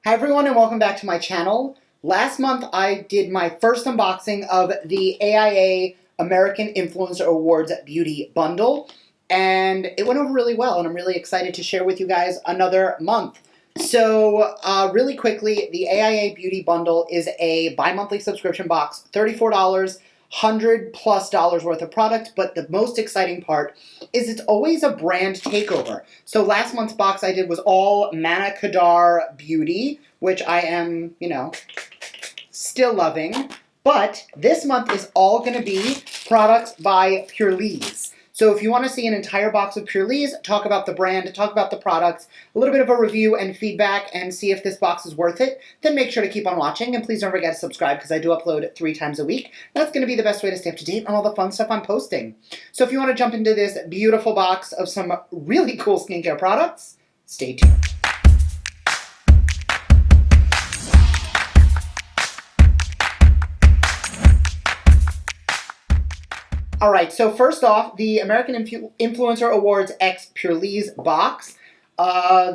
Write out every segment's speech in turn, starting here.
Hi everyone and welcome back to my channel. Last month I did my first unboxing of the AIA American Influencer Awards Beauty Bundle and it went over really well and I'm really excited to share with you guys another month. So really quickly, the AIA Beauty Bundle is a bi-monthly subscription box, $34, $100+ worth of product, but the most exciting part is it's always a brand takeover. So last month's box I did was all Manna Kadar Beauty, which I am, still loving. But this month is all going to be products by Purlisse. So if you want to see an entire box of Purlisse, talk about the brand, talk about the products, a little bit of a review and feedback, and see if this box is worth it, then make sure to keep on watching. And please don't forget to subscribe because I do upload 3 times a week. That's going to be the best way to stay up to date on all the fun stuff I'm posting. So if you want to jump into this beautiful box of some really cool skincare products, stay tuned. All right, so first off, the American Influencer Awards X Purlisse box.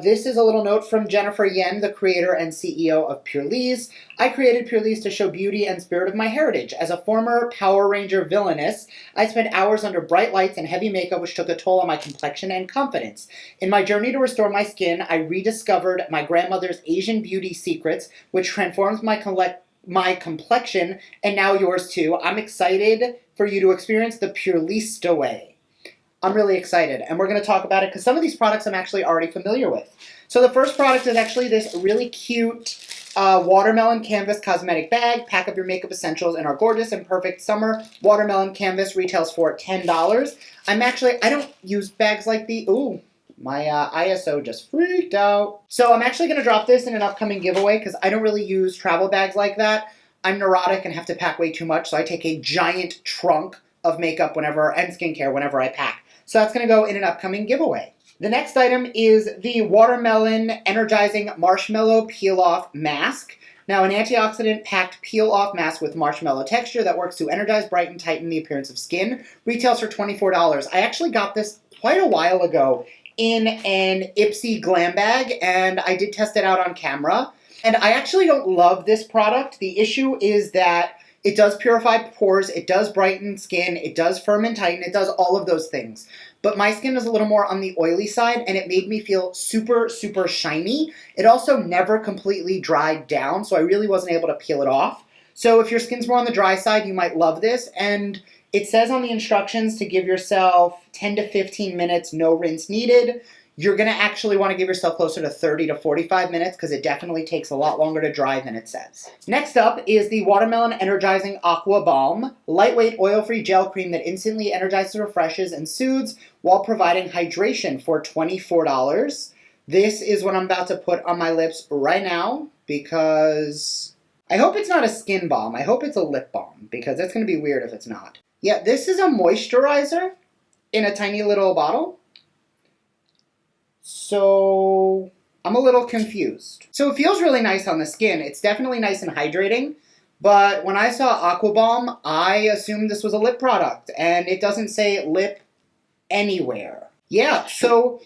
This is a little note from Jennifer Yen, the creator and CEO of Purlisse. I created Purlisse to show beauty and spirit of my heritage. As a former Power Ranger villainess, I spent hours under bright lights and heavy makeup, which took a toll on my complexion and confidence. In my journey to restore my skin, I rediscovered my grandmother's Asian beauty secrets, which transforms my complexion, and now yours too. I'm excited for you to experience the Purlisse way. I'm really excited, and we're going to talk about it because some of these products I'm actually already familiar with. So the first product is actually this really cute watermelon canvas cosmetic bag. Pack up your makeup essentials in our gorgeous and perfect summer watermelon canvas. Retails for $10. I don't use bags like these. Ooh. My ISO just freaked out. So I'm actually going to drop this in an upcoming giveaway because I don't really use travel bags like that. I'm neurotic and have to pack way too much, so I take a giant trunk of makeup and skincare whenever I pack. So that's going to go in an upcoming giveaway. The next item is the Watermelon Energizing Marshmallow Peel-Off Mask. Now, an antioxidant-packed peel-off mask with marshmallow texture that works to energize, brighten, tighten the appearance of skin. Retails for $24. I actually got this quite a while ago in an Ipsy Glam bag, and I did test it out on camera. And I actually don't love this product. The issue is that it does purify pores, it does brighten skin, it does firm and tighten, it does all of those things. But my skin is a little more on the oily side, and it made me feel super, super shiny. It also never completely dried down, so I really wasn't able to peel it off. So if your skin's more on the dry side, you might love this. And it says on the instructions to give yourself 10 to 15 minutes, no rinse needed. You're going to actually want to give yourself closer to 30 to 45 minutes because it definitely takes a lot longer to dry than it says. Next up is the Watermelon Energizing Aqua Balm, lightweight oil-free gel cream that instantly energizes, refreshes, and soothes while providing hydration for $24. This is what I'm about to put on my lips right now because I hope it's not a skin balm. I hope it's a lip balm because that's going to be weird if it's not. Yeah, this is a moisturizer in a tiny little bottle. So I'm a little confused. So it feels really nice on the skin. It's definitely nice and hydrating. But when I saw Aqua Balm, I assumed this was a lip product. And it doesn't say lip anywhere. Yeah, so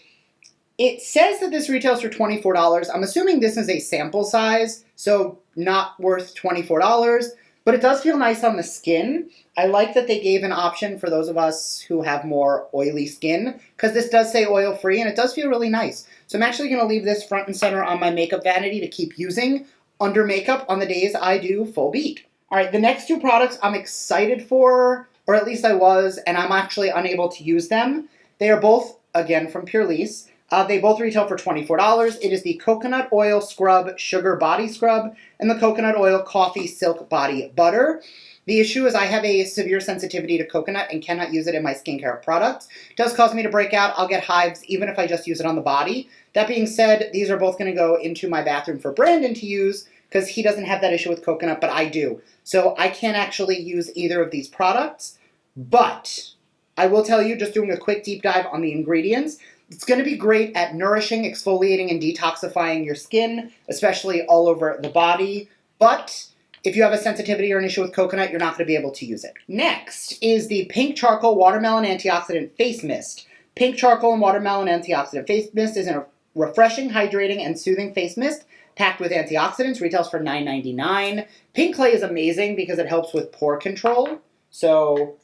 it says that this retails for $24. I'm assuming this is a sample size, so not worth $24. But it does feel nice on the skin. I like that they gave an option for those of us who have more oily skin, because this does say oil-free, and it does feel really nice. So I'm actually going to leave this front and center on my makeup vanity to keep using under makeup on the days I do full beat. All right, the next 2 products I'm excited for, or at least I was, and I'm actually unable to use them. They are both, again, from Purlisse. They both retail for $24. It is the Coconut Oil Scrub Sugar Body Scrub and the Coconut Oil Coffee Silk Body Butter. The issue is I have a severe sensitivity to coconut and cannot use it in my skincare products. It does cause me to break out. I'll get hives even if I just use it on the body. That being said, these are both going to go into my bathroom for Brandon to use because he doesn't have that issue with coconut, but I do. So I can't actually use either of these products. But I will tell you, just doing a quick deep dive on the ingredients, it's going to be great at nourishing, exfoliating, and detoxifying your skin, especially all over the body. But if you have a sensitivity or an issue with coconut, you're not going to be able to use it. Next is the Pink Charcoal Watermelon Antioxidant Face Mist. Pink Charcoal and Watermelon Antioxidant Face Mist is a refreshing, hydrating, and soothing face mist packed with antioxidants, retails for $9.99. Pink clay is amazing because it helps with pore control. So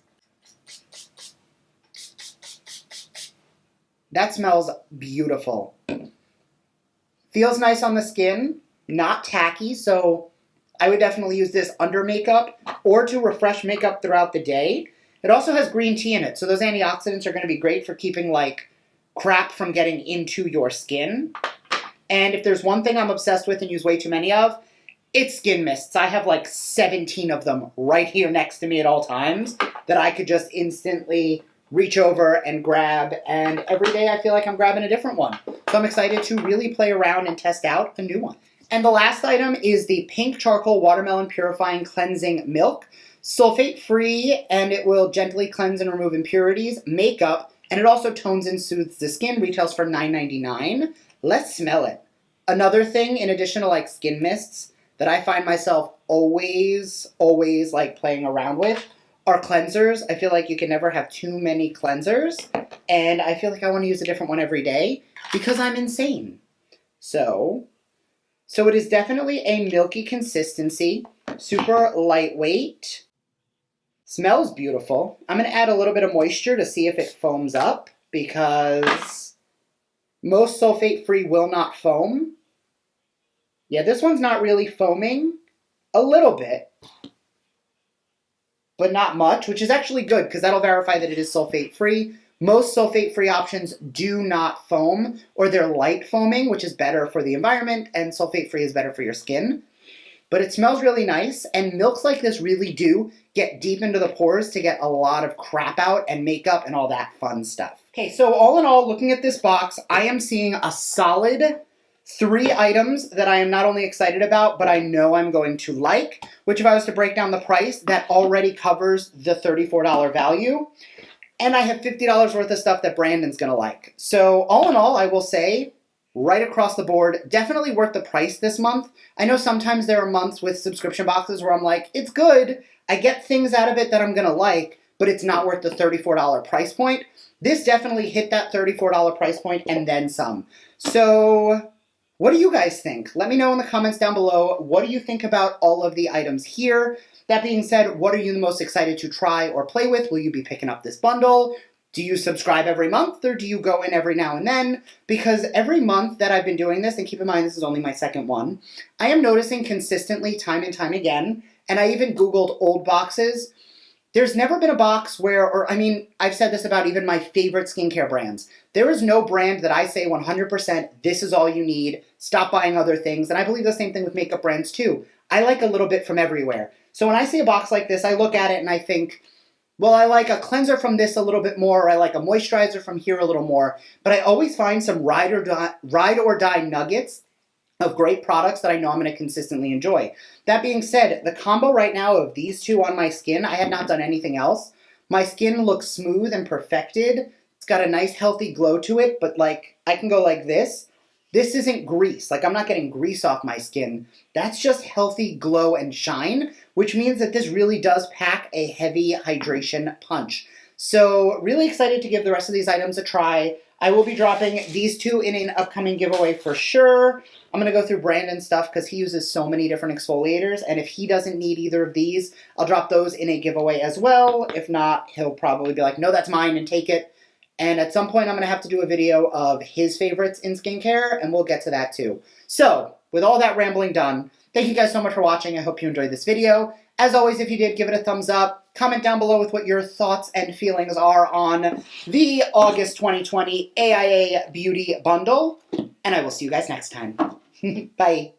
that smells beautiful. Feels nice on the skin, not tacky, so I would definitely use this under makeup or to refresh makeup throughout the day. It also has green tea in it, so those antioxidants are going to be great for keeping like crap from getting into your skin. And if there's one thing I'm obsessed with and use way too many of, it's skin mists. I have like 17 of them right here next to me at all times that I could just instantly reach over and grab, and every day I feel like I'm grabbing a different one. So I'm excited to really play around and test out a new one. And the last item is the Pink Charcoal Watermelon Purifying Cleansing Milk. Sulfate-free, and it will gently cleanse and remove impurities, makeup, and it also tones and soothes the skin. Retails for $9.99. Let's smell it. Another thing, in addition to like skin mists, that I find myself always like playing around with are cleansers. I feel like you can never have too many cleansers, and I feel like I want to use a different one every day because I'm insane. So it is definitely a milky consistency, super lightweight, smells beautiful. I'm going to add a little bit of moisture to see if it foams up because most sulfate-free will not foam. Yeah, this one's not really foaming. A little bit, but not much, which is actually good because that'll verify that it is sulfate-free. Most sulfate-free options do not foam, or they're light foaming, which is better for the environment, and sulfate-free is better for your skin. But it smells really nice, and milks like this really do get deep into the pores to get a lot of crap out and makeup and all that fun stuff. Okay, so all in all, looking at this box, I am seeing a solid 3 items that I am not only excited about, but I know I'm going to like, which if I was to break down the price, that already covers the $34 value. And I have $50 worth of stuff that Brandon's going to like. So all in all, I will say, right across the board, definitely worth the price this month. I know sometimes there are months with subscription boxes where I'm like, it's good, I get things out of it that I'm going to like, but it's not worth the $34 price point. This definitely hit that $34 price point and then some. So what do you guys think? Let me know in the comments down below. What do you think about all of the items here? That being said, what are you the most excited to try or play with? Will you be picking up this bundle? Do you subscribe every month, or do you go in every now and then? Because every month that I've been doing this, and keep in mind this is only my second one, I am noticing consistently time and time again, and I even Googled old boxes. There's never been a box where, I've said this about even my favorite skincare brands. There is no brand that I say 100%, this is all you need, stop buying other things. And I believe the same thing with makeup brands too. I like a little bit from everywhere. So when I see a box like this, I look at it and I think, well, I like a cleanser from this a little bit more, or I like a moisturizer from here a little more. But I always find some ride or die nuggets of great products that I know I'm going to consistently enjoy. That being said, the combo right now of these two on my skin, I had not done anything else. My skin looks smooth and perfected. It's got a nice healthy glow to it, but like I can go like this. This isn't grease. Like I'm not getting grease off my skin. That's just healthy glow and shine, which means that this really does pack a heavy hydration punch. So really excited to give the rest of these items a try. I will be dropping these two in an upcoming giveaway for sure. I'm going to go through Brandon's stuff because he uses so many different exfoliators, and if he doesn't need either of these, I'll drop those in a giveaway as well. If not, he'll probably be like, no, that's mine, and take it. And at some point, I'm going to have to do a video of his favorites in skincare, and we'll get to that too. So, with all that rambling done, thank you guys so much for watching. I hope you enjoyed this video. As always, if you did, give it a thumbs up. Comment down below with what your thoughts and feelings are on the August 2020 AIA Beauty Bundle. And I will see you guys next time. Bye.